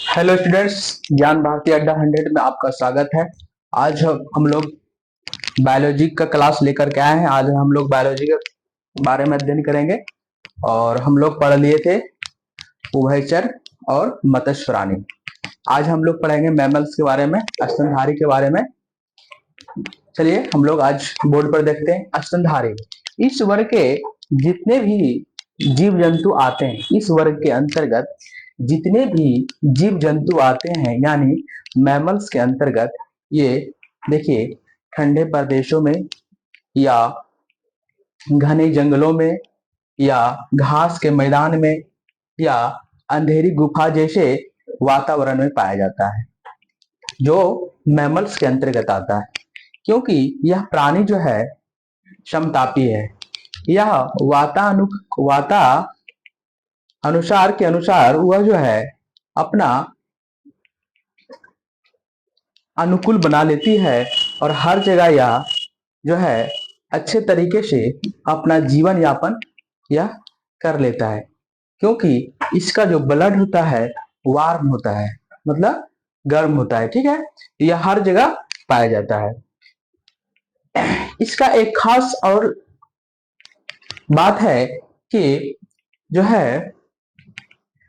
Hello students, ज्ञान भारती अड्डा 100 में आपका स्वागत है। आज हम लोग बायोलॉजी का क्लास लेकर के आए हैं। आज हम लोग बायोलॉजी के बारे में अध्ययन करेंगे और हम लोग पढ़ लिए थे उभयचर और मत्स्य प्राणी। आज हम लोग पढ़ेंगे मैमल्स के बारे में, स्तनधारी के बारे में। चलिए हम लोग आज बोर्ड पर देखते हैं। स्तनधारी इस वर्ग के जितने भी जीव जंतु आते हैं, इस वर्ग के अंतर्गत जितने भी जीव जंतु आते हैं यानी मैमल्स के अंतर्गत, ये देखिए ठंडे प्रदेशों में या घने जंगलों में या घास के मैदान में या अंधेरी गुफा जैसे वातावरण में पाया जाता है, जो मैमल्स के अंतर्गत आता है। क्योंकि यह प्राणी जो है समतापी है, यह वाता अनुसार के अनुसार वह जो है अपना अनुकूल बना लेती है और हर जगह यह जो है अच्छे तरीके से अपना जीवन यापन यह कर लेता है। क्योंकि इसका जो ब्लड होता है वार्म होता है, मतलब गर्म होता है। ठीक है, यह हर जगह पाया जाता है। इसका एक खास और बात है कि जो है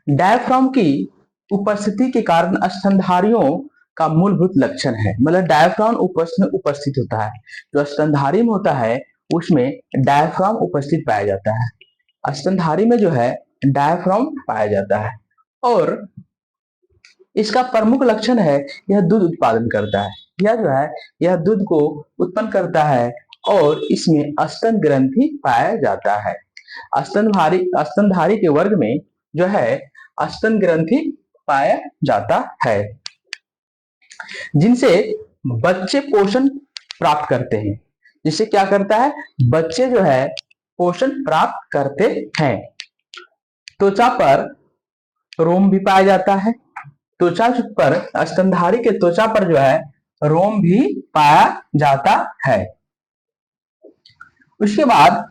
डायफ्राम की उपस्थिति के कारण स्तनधारियों का मूलभूत लक्षण है। मतलब डायफ्राम उपस्थित होता है, जो स्तनधारी में होता है उसमें डायफ्राम उपस्थित पाया जाता है। स्तनधारी में जो है डायफ्राम पाया जाता है और इसका प्रमुख लक्षण है यह दूध उत्पादन करता है। यह जो है यह दूध को उत्पन्न करता है और इसमें स्तन ग्रंथि पाया जाता है। स्तनधारी के वर्ग में जो है स्तन ग्रंथि पाया जाता है, जिनसे बच्चे पोषण प्राप्त करते हैं। जिससे क्या करता है, बच्चे जो है पोषण प्राप्त करते हैं। त्वचा पर रोम भी पाया जाता है। त्वचा पर स्तनधारी के त्वचा पर जो है रोम भी पाया जाता है। उसके बाद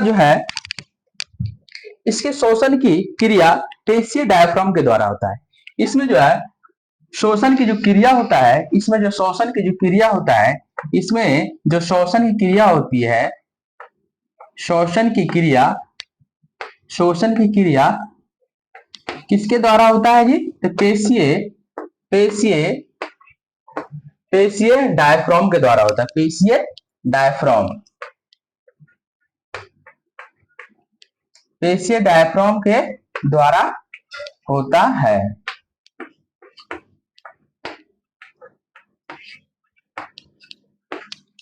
जो है इसके शोषण की क्रिया पेशीय डायफ्राम के द्वारा होता है। इसमें जो है शोषण की जो क्रिया होता है, इसमें जो शोषण की जो क्रिया होता है, इसमें जो शोषण की क्रिया होती है, शोषण की क्रिया किसके द्वारा होता है जी? तो पेशीय डायफ्राम के द्वारा होता है। पेशीय डायफ्राम के द्वारा होता है।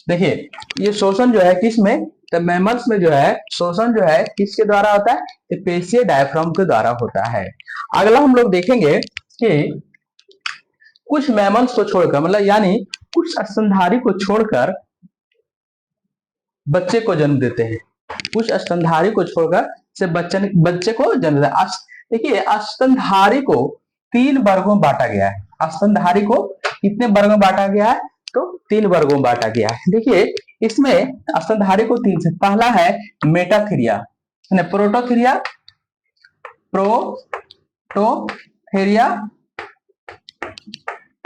देखिए ये शोषण जो है किसमें, तो मैमल्स में जो है शोषण जो है किसके द्वारा होता है, तो पेशीय डायफ्राम के द्वारा होता है। अगला हम लोग देखेंगे कि कुछ मैमल्स को छोड़कर, मतलब यानी कुछ स्तनधारी को छोड़कर बच्चे को जन्म देते हैं। कुछ स्तनधारी को छोड़कर से बच्चे को जन्म देते हैं। देखिए स्तनधारी को 3 वर्गों में बांटा गया है। स्तनधारी को कितने वर्गों में बांटा गया है, तो 3 वर्गों में बांटा गया है। देखिए इसमें स्तनधारी को 3 से, पहला है मेटाथीरिया, प्रोटोथेरिया,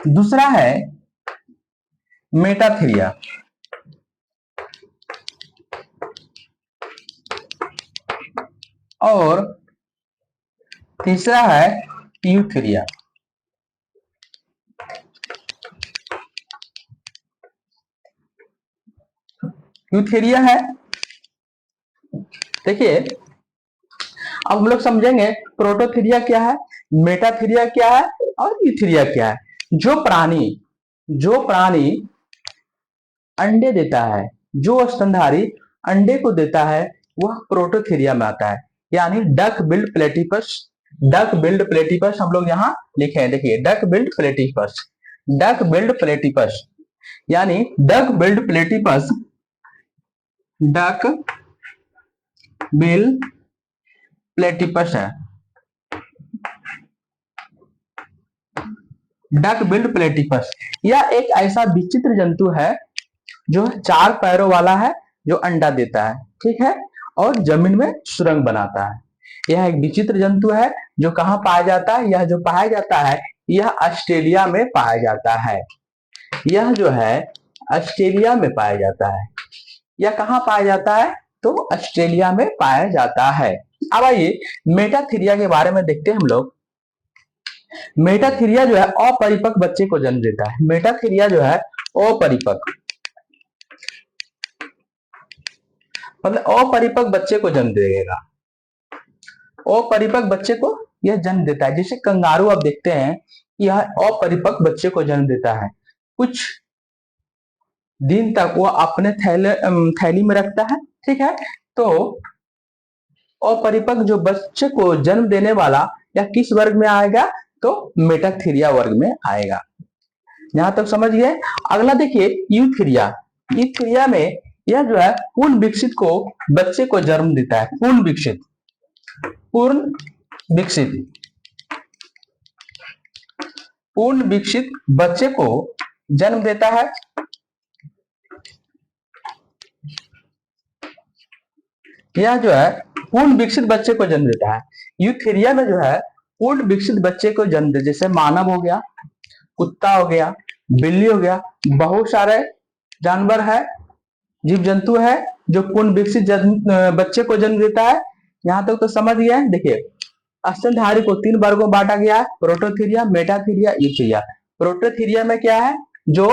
दूसरा है मेटाथीरिया, और तीसरा है यूथेरिया। यूथेरिया है। देखिए अब हम लोग समझेंगे प्रोटोथीरिया क्या है, मेटाथीरिया क्या है और यूथेरिया क्या है। जो प्राणी अंडे देता है, जो स्तनधारी अंडे को देता है, वह प्रोटोथीरिया में आता है। यानी डक बिल्ड प्लेटिपस हम लोग यहाँ लिखे हैं। देखिए डक बिल्ड प्लेटिपस यानी डक बिल्ड प्लेटिपस है। डक बिल्ड प्लेटिपस यह एक ऐसा विचित्र जंतु है जो 4 पैरों वाला है, जो अंडा देता है, ठीक है, और जमीन में सुरंग बनाता है। यह एक विचित्र जंतु है जो कहाँ पाया जाता है? यह जो पाया जाता है यह ऑस्ट्रेलिया में पाया जाता है। यह जो है ऑस्ट्रेलिया में पाया जाता है। यह कहाँ पाया जाता है? तो ऑस्ट्रेलिया में पाया जाता है। अब आइए मेटाथीरिया के बारे में देखते हैं हम लोग। मेटाथीरिया जो है अपरिपक्व बच्चे को जन्म देता है। मेटाथीरिया जो है अपरिपक्व, मतलब अपरिपक्व बच्चे को जन्म देगा। अपरिपक्व बच्चे को यह जन्म देता है। जैसे कंगारू आप देखते हैं, यह अपरिपक्व बच्चे को जन्म देता है। कुछ दिन तक वो अपने थैली में रखता है, ठीक है। तो अपरिपक्व जो बच्चे को जन्म देने वाला यह किस वर्ग में आएगा? तो मेटाथीरिया वर्ग में आएगा। यहां तक समझ गए। अगला देखिए यूथीरिया। यूथीरिया में यह जो है पूर्ण विकसित को बच्चे को जन्म देता है। पूर्ण विकसित, पूर्ण विकसित, पूर्ण विकसित बच्चे को जन्म देता है। यह जो है पूर्ण विकसित बच्चे को जन्म देता है। यूथीरिया में जो है पूर्ण विकसित बच्चे को जन्म दे, जैसे मानव हो गया, कुत्ता हो गया, बिल्ली हो गया, बहुत सारे जानवर है, जीव जंतु है जो पूर्ण विकसित बच्चे को जन्म देता है। यहां तक तो समझ गया है। देखिए स्तनधारी को 3 वर्गों में बांटा गया है, प्रोटोथीरिया, मेटाथीरिया, यूथीरिया। प्रोटोथीरिया में क्या है? जो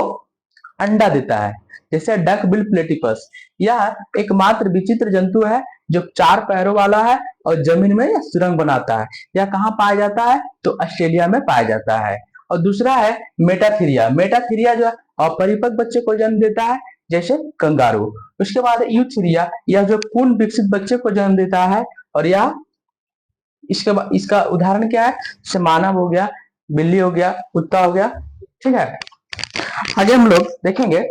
अंडा देता है, जैसे डक बिल प्लेटिपस। यह एकमात्र विचित्र जंतु है जो 4 पैरों वाला है और जमीन में सुरंग बनाता है। यह कहाँ पाया जाता है? तो ऑस्ट्रेलिया में पाया जाता है। और दूसरा है मेटाथीरिया। मेटाथीरिया जो है अपरिपक्व बच्चे को जन्म देता है, जैसे कंगारू। उसके बाद यूथीरिया, यह जो पूर्ण विकसित बच्चे को जन्म देता है। और यह इसका उदाहरण क्या है? जैसे मानव हो गया, बिल्ली हो गया, कुत्ता हो गया, ठीक है। आगे हम लोग देखेंगे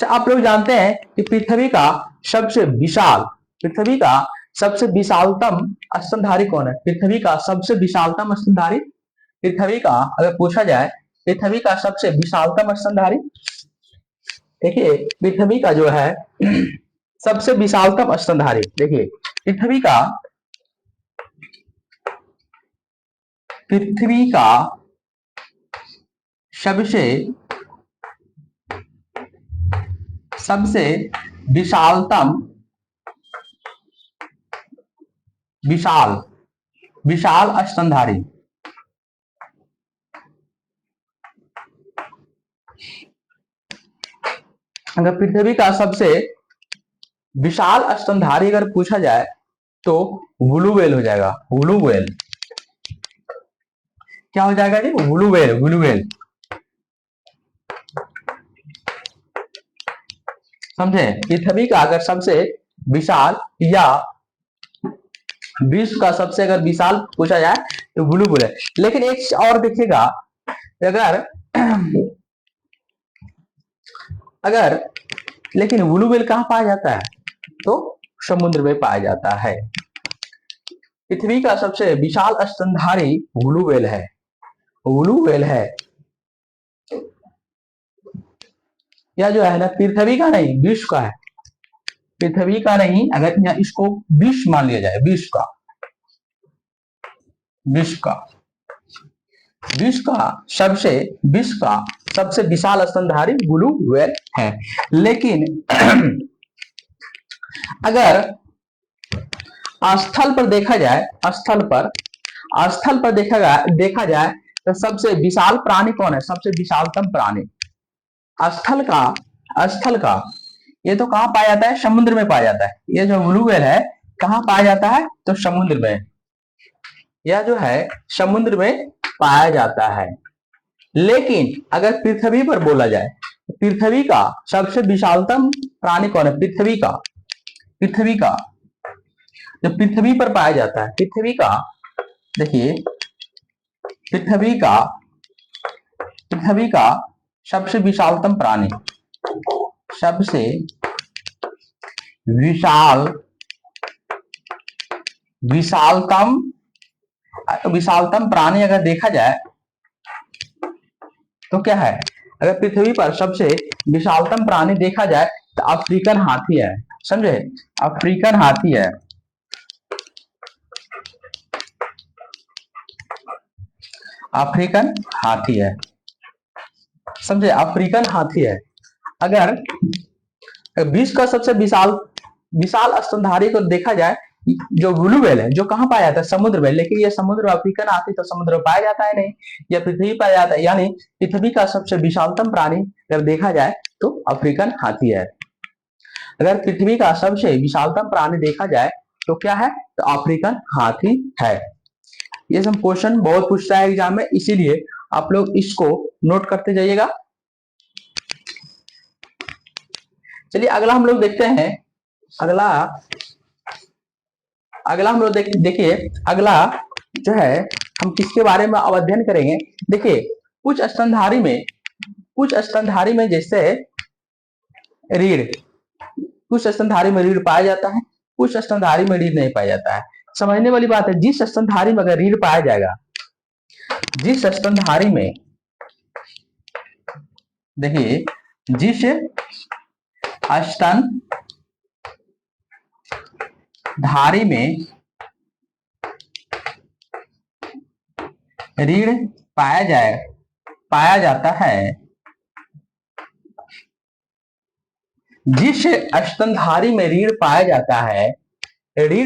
आप लोग जानते हैं कि पृथ्वी का सबसे विशालतम स्तनधारी कौन है? पृथ्वी का सबसे विशालतम स्तनधारी, पृथ्वी का अगर पूछा जाए पृथ्वी का सबसे विशालतम स्तनधारी, देखिए पृथ्वी का जो है सबसे विशालतम स्तनधारी, देखिए पृथ्वी का सबसे विशालतम विशाल स्तनधारी, अगर पृथ्वी का सबसे विशाल स्तनधारी अगर पूछा जाए तो ब्लू व्हेल हो जाएगा। ब्लू व्हेल क्या हो जाएगा जी? Blue whale. समझे? पृथ्वी का अगर सबसे विशाल या विश्व का सबसे अगर विशाल पूछा जाए तो ब्लू व्हेल है। लेकिन एक और देखिएगा, अगर लेकिन ब्लू व्हेल कहाँ पाया जाता है? तो समुद्र में पाया जाता है। पृथ्वी का सबसे विशाल स्तनधारी ब्लू व्हेल है। ब्लू व्हेल है। यह जो है ना पृथ्वी का नहीं, विश्व का है। पृथ्वी का नहीं, अगर इसको विश्व मान लिया जाए, विश्व का सबसे विशाल स्तनधारी ब्लू व्हेल है। लेकिन अगर स्थल पर देखा जाए तो सबसे विशाल प्राणी कौन है? सबसे विशालतम प्राणी स्थल का ये तो कहाँ पाया जाता है? समुद्र में पाया जाता है। ये जो ब्लू व्हेल है कहाँ पाया जाता है? तो समुद्र में। यह जो है समुद्र में पाया जाता है। लेकिन अगर पृथ्वी पर बोला जाए, पृथ्वी का सबसे विशालतम प्राणी कौन है? पृथ्वी का जो पृथ्वी पर पाया जाता है, देखिए पृथ्वी का सबसे विशालतम प्राणी, सबसे विशालतम प्राणी अगर देखा जाए तो क्या है? अगर पृथ्वी पर सबसे विशालतम प्राणी देखा जाए तो अफ्रीकन हाथी है। समझे? अफ्रीकन हाथी है। अफ्रीकन हाथी है। समझे? अफ्रीकन हाथी है। अगर विश्व का सबसे विशाल विशाल स्तनधारी को देखा जाए, जो ब्लू व्हेल है, जो कहाँ पाया जाता है? समुद्र में। लेकिन ये समुद्र अफ्रीकन हाथी तो समुद्र में पाया जाता है नहीं, यह पृथ्वी पाया जाता है। यानी पृथ्वी का सबसे विशालतम प्राणी अगर देखा जाए तो अफ्रीकन हाथी है। अगर पृथ्वी का सबसे विशालतम प्राणी देखा जाए तो क्या है? तो अफ्रीकन हाथी है। ये सब क्वेश्चन बहुत पूछता है एग्जाम में, इसीलिए आप लोग इसको नोट करते जाइएगा। चलिए अगला हम लोग देखते हैं। अगला अगला हम लोग देखिए अगला जो है हम किसके बारे में अध्ययन करेंगे। देखिए कुछ स्तनधारी में जैसे रीढ़, कुछ स्तनधारी में रीढ़ पाया जाता है, कुछ स्तनधारी में रीढ़ नहीं पाया जाता है। समझने वाली बात है, जिस स्तनधारी में अगर रीढ़ पाया जाएगा, जिस स्तनधारी में, देखिए जिस स्तनधारी में रीढ़ पाया जाता है, जिस स्तनधारी में रीढ़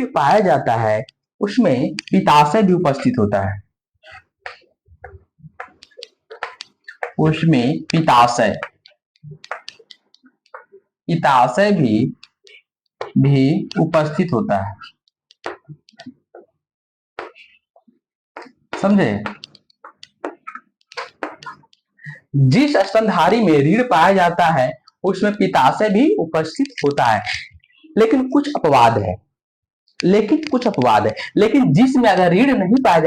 पाया जाता है उसमें पित्ताशय भी उपस्थित होता है। उसमें पित्ताशय भी उपस्थित होता है। समझे? जिस स्तनधारी में रीढ़ पाया जाता है उसमें पित्ताशय भी उपस्थित होता है। लेकिन कुछ अपवाद है, लेकिन जिसमें अगर रीढ़ नहीं पाया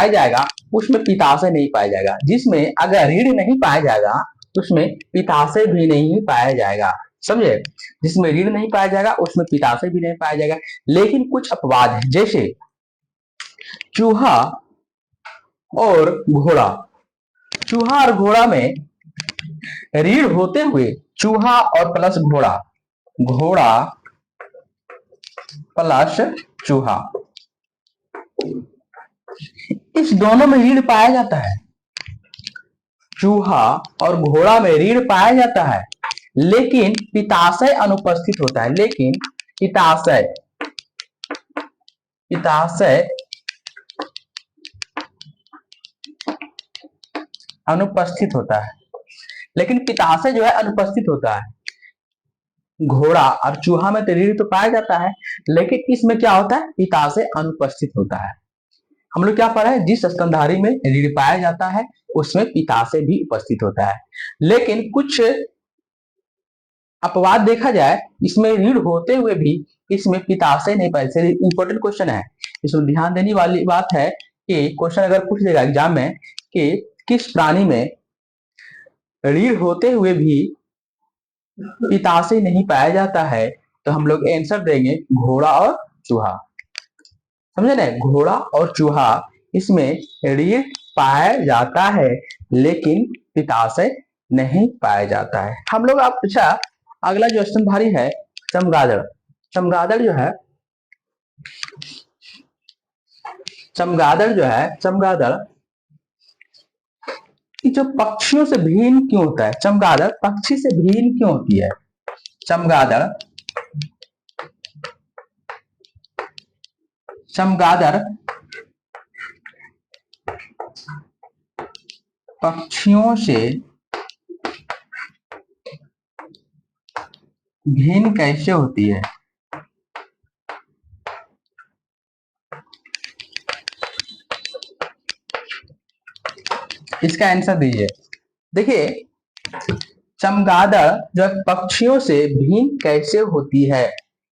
जाएगा उसमें पित्ताशय नहीं पाया जाएगा। जिसमें अगर रीढ़ नहीं पाया जाएगा उसमें पित्ताशय भी नहीं पाया जाएगा। समझे? जिसमें रीढ़ नहीं पाया जाएगा उसमें पित्ताशय भी नहीं पाया जाएगा। लेकिन कुछ अपवाद है, जैसे चूहा और घोड़ा। चूहा और घोड़ा में रीढ़ होते हुए, चूहा और प्लस घोड़ा, घोड़ा प्लस चूहा, इस दोनों में रीढ़ पाया जाता है। चूहा और घोड़ा में रीढ़ पाया जाता है लेकिन पित्ताशय अनुपस्थित होता है। लेकिन पित्ताशय अनुपस्थित होता है। लेकिन पित्ताशय जो है अनुपस्थित होता है। घोड़ा और चूहा में तो रीढ़ तो पाया जाता है, लेकिन इसमें क्या होता है? पित्ताशय अनुपस्थित होता है। हम लोग क्या पढ़ा है? जिस स्तनधारी में रीढ़ पाया जाता है उसमें पित्ताशय भी उपस्थित होता है। लेकिन कुछ अपवाद देखा जाए, इसमें रीढ़ होते हुए भी इसमें पित्ताशय नहीं पाया। इंपॉर्टेंट क्वेश्चन है, इसमें ध्यान देने वाली बात है कि क्वेश्चन अगर पूछ देगा एग्जाम में कि किस प्राणी में रीढ़ होते हुए भी पित्ताशय नहीं पाया जाता है, तो हम लोग आंसर देंगे घोड़ा और चूहा। समझे ना? घोड़ा और चूहा, इसमें रीढ़ पाया जाता है लेकिन पित्ताशय नहीं पाया जाता है। हम लोग आप अच्छा अगला जो स्तनधारी है चमगादड़। चमगादड़ जो है चमगादड़ जो पक्षियों से भिन्न क्यों होता है? चमगादड़ पक्षी से भिन्न क्यों होती है? चमगादड़ पक्षियों से भिन्न कैसे होती है? इसका आंसर दीजिए। देखिए चमगादड़ जो पक्षियों से भिन्न कैसे होती है,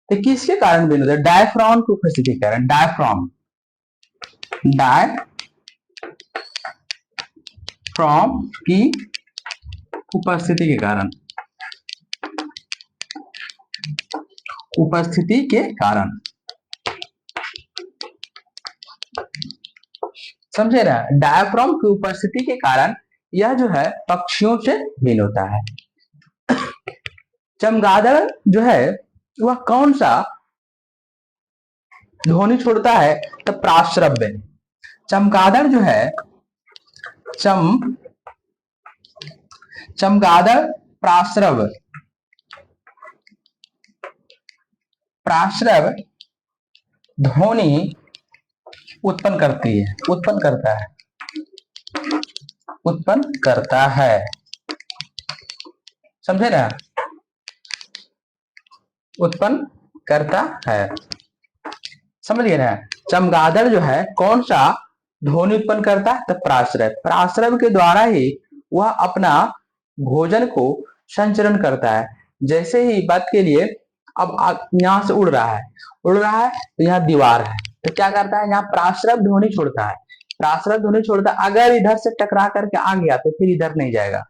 तो किसके कारण भिन्न होता है? डायफ्रॉम की उपस्थिति के कारण। डायफ्रॉम की उपस्थिति के कारण। समझे ना? डायफ्राम की उपस्थिति के कारण यह जो है पक्षियों से भिन्न होता है। चमगादड़ जो है वह कौन सा ध्वनि छोड़ता है? तो प्राश्रव्य। चमगादड़ जो है चमगादड़ प्राश्रव ध्वनि उत्पन्न करता है। समझे ना? उत्पन्न करता है, समझ गए ना? चमगादड़ जो है कौन सा ध्वनि उत्पन्न करता है? तो प्राश्रव के द्वारा ही वह अपना भोजन को संचरण करता है। जैसे ही बात के लिए अब यहाँ से उड़ रहा है तो यहाँ दीवार है, तो क्या करता है? यहाँ प्राश्रव ध्वनि छोड़ता है। अगर इधर से टकरा करके आ गया तो फिर इधर नहीं जाएगा,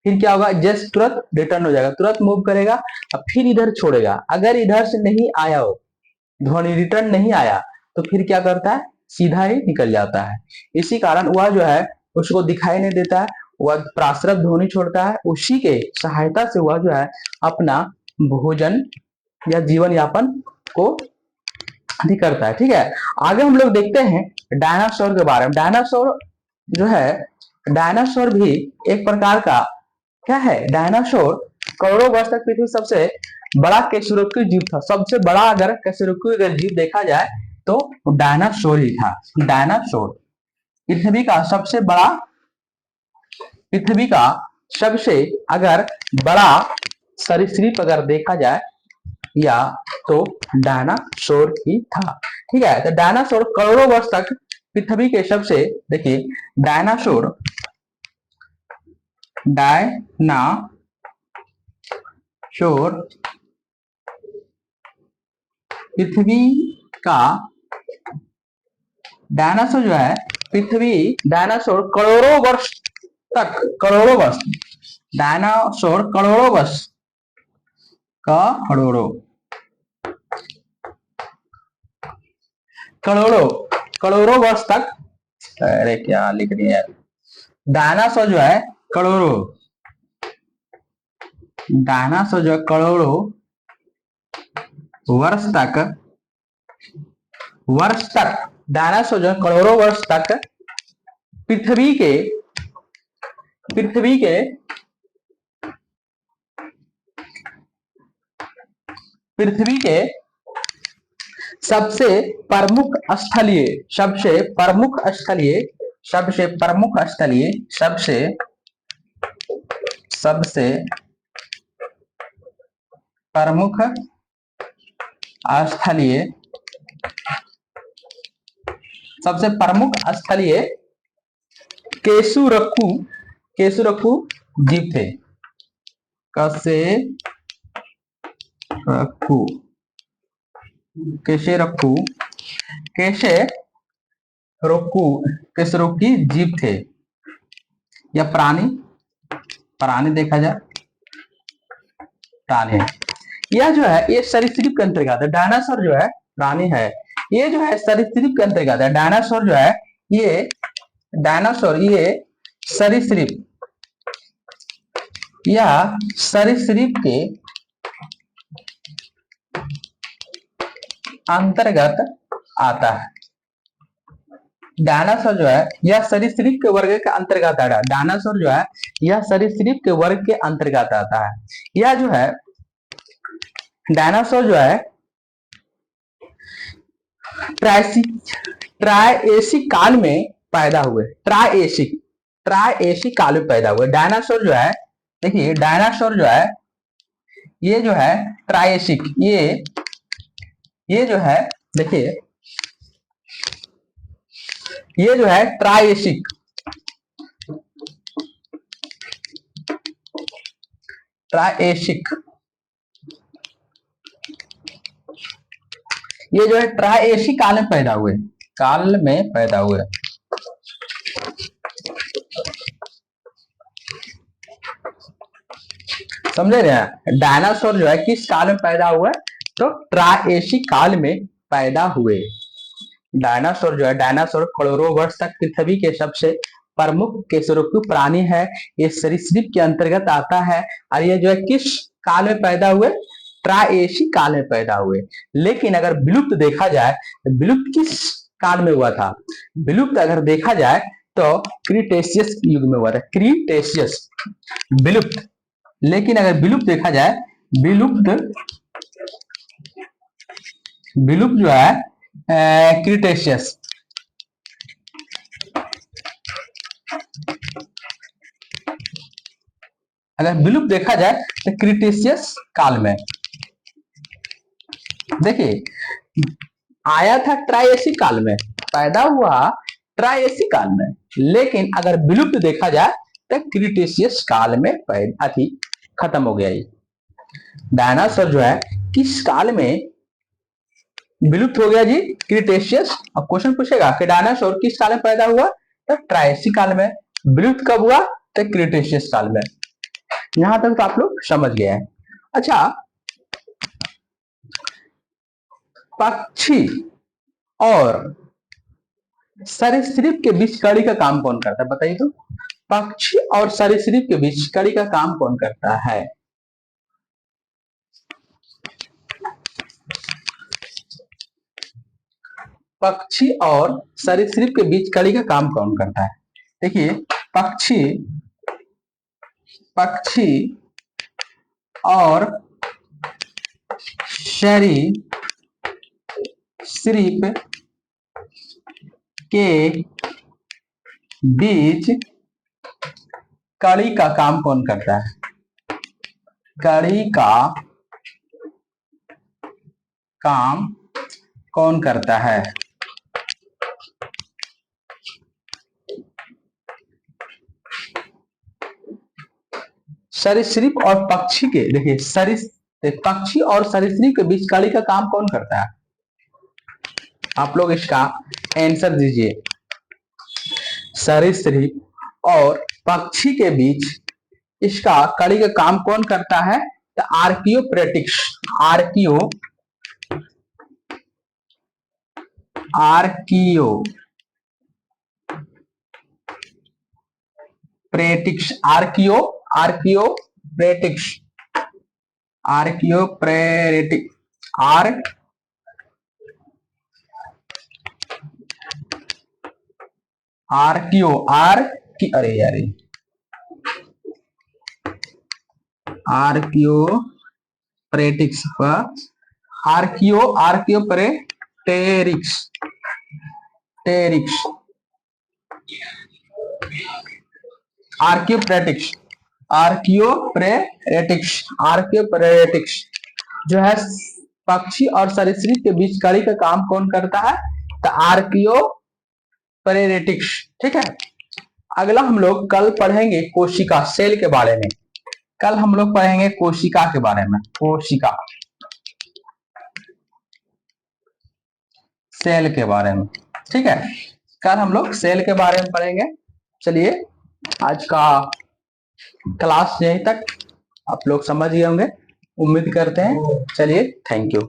फिर क्या होगा? जस्ट तुरंत रिटर्न हो जाएगा, तुरंत मूव करेगा और फिर इधर छोड़ेगा। अगर इधर से नहीं आया हो, ध्वनि रिटर्न नहीं आया, तो फिर क्या करता है? सीधा ही निकल जाता है। इसी कारण वह जो है उसको दिखाई नहीं देता है, वह प्राश्रव ध्वनि छोड़ता है। उसी के सहायता से वह जो है अपना भोजन या जीवन यापन को अधिक करता है। ठीक है, आगे हम लोग देखते हैं डायनासोर के बारे में। डायनासोर भी एक प्रकार का क्या है? डायनासोर करोड़ों वर्ष तक पृथ्वी सबसे बड़ा कशेरुकी जीव था। सबसे बड़ा अगर कशेरुकी जीव देखा जाए तो डायनासोर ही था। डायनासोर पृथ्वी का सबसे अगर बड़ा सरीसृप अगर देखा जाए या तो डायनासोर ही था। ठीक है, तो डायनासोर करोड़ों वर्ष तक पृथ्वी के सबसे, देखिए डायनासोर पृथ्वी का डायनासोर जो है डायनासोर करोड़ों वर्ष करोड़ों वर्ष तक, अरे क्या लिख रही है? डायनासोर जो है करोड़ों वर्ष तक पृथ्वी के सबसे प्रमुख स्थलीय केसुरक्कू जीव थे। केसुरक्कू जीव थे या प्राणी देखा जाए, प्राणी है। यह जो है ये सरीसृप के अंतर्गत है। डायनासोर जो है प्राणी है, ये जो है सरीसृप के अंतर्गत है। डायनासोर जो है ये सरीसृप या सरीसृप के अंतर्गत आता है। डायनासोर जो है यह सरीसृप के वर्ग के अंतर्गत आता है। डायनासोर जो है यह सरीसृप के वर्ग के अंतर्गत आता है। यह जो है डायनासोर जो है ट्रायसिक काल में पैदा हुए। ट्रायसिक काल में पैदा हुए डायनासोर जो है, देखिए डायनासोर जो है ये जो है ट्रायसिक, ये जो है देखिए ये जो है ट्रायसिक, ये जो है ट्रायसिक काल में पैदा हुए। समझे रहे? डायनासोर जो है किस काल में पैदा हुए? तो ट्रायसिक काल में पैदा हुए। डायनासोर जो है करोड़ों वर्ष तक पृथ्वी के सबसे प्रमुख केसरोक्यू प्राणी है, ये सरीसृप के अंतर्गत आता है और ये जो है किस काल में पैदा हुए, ट्राएसी काल में पैदा हुए। लेकिन अगर विलुप्त देखा जाए, विलुप्त किस काल में हुआ था, विलुप्त अगर देखा जाए तो क्रीटेशियस युग में हुआ था, क्रीटेशियस विलुप्त। लेकिन अगर विलुप्त देखा जाए, विलुप्त विलुप्त जो है क्रीटेशियस, अगर विलुप्त देखा जाए तो क्रीटेशियस काल में। देखिए आया था ट्राएसी काल में, पैदा हुआ ट्राएसी काल में, लेकिन अगर विलुप्त देखा जाए तो क्रीटेशियस काल में अति खत्म हो गया। ये डायनासोर जो है किस काल में विलुप्त हो गया जी, क्रीटेशियस। अब क्वेश्चन पूछेगा कि डायनासोर किस काल में पैदा हुआ, तो ट्राएसी काल में। विलुप्त कब हुआ, तो क्रीटेशियस काल में। यहां तक तो आप लोग समझ गए हैं। अच्छा, पक्षी और सरीसृप के बीच कड़ी का काम कौन करता है, बताइए तो। पक्षी और सरीसृप के बीच कड़ी का काम कौन करता है। पक्षी और सरीसृप के बीच कड़ी का काम कौन करता है। देखिए पक्षी और सरीसृप के बीच कड़ी का काम कौन करता है। कड़ी का काम कौन करता है। सरीसृप और पक्षी के, देखिए पक्षी और सरीसृप के बीच कड़ी का काम कौन करता है। आप लोग इसका आंसर दीजिए। सरीसृप और पक्षी के बीच इसका कड़ी का काम कौन करता है, तो आर्कियोप्रेटिक्स, अरे यार आर्कियोप्रेटिक्स आर्कियोप्रेटिक्स जो है पक्षी और सरीसृप के बीच कड़ी का काम कौन करता है, तो आर्कियोप्रेटिक्स। ठीक है, अगला हम लोग कल पढ़ेंगे कोशिका, सेल के बारे में। कल हम लोग पढ़ेंगे कोशिका के बारे में, कोशिका सेल के बारे में। ठीक है, कल हम लोग सेल के बारे में पढ़ेंगे। चलिए आज का क्लास यहीं तक, आप लोग समझ गए होंगे, उम्मीद करते हैं। चलिए, थैंक यू।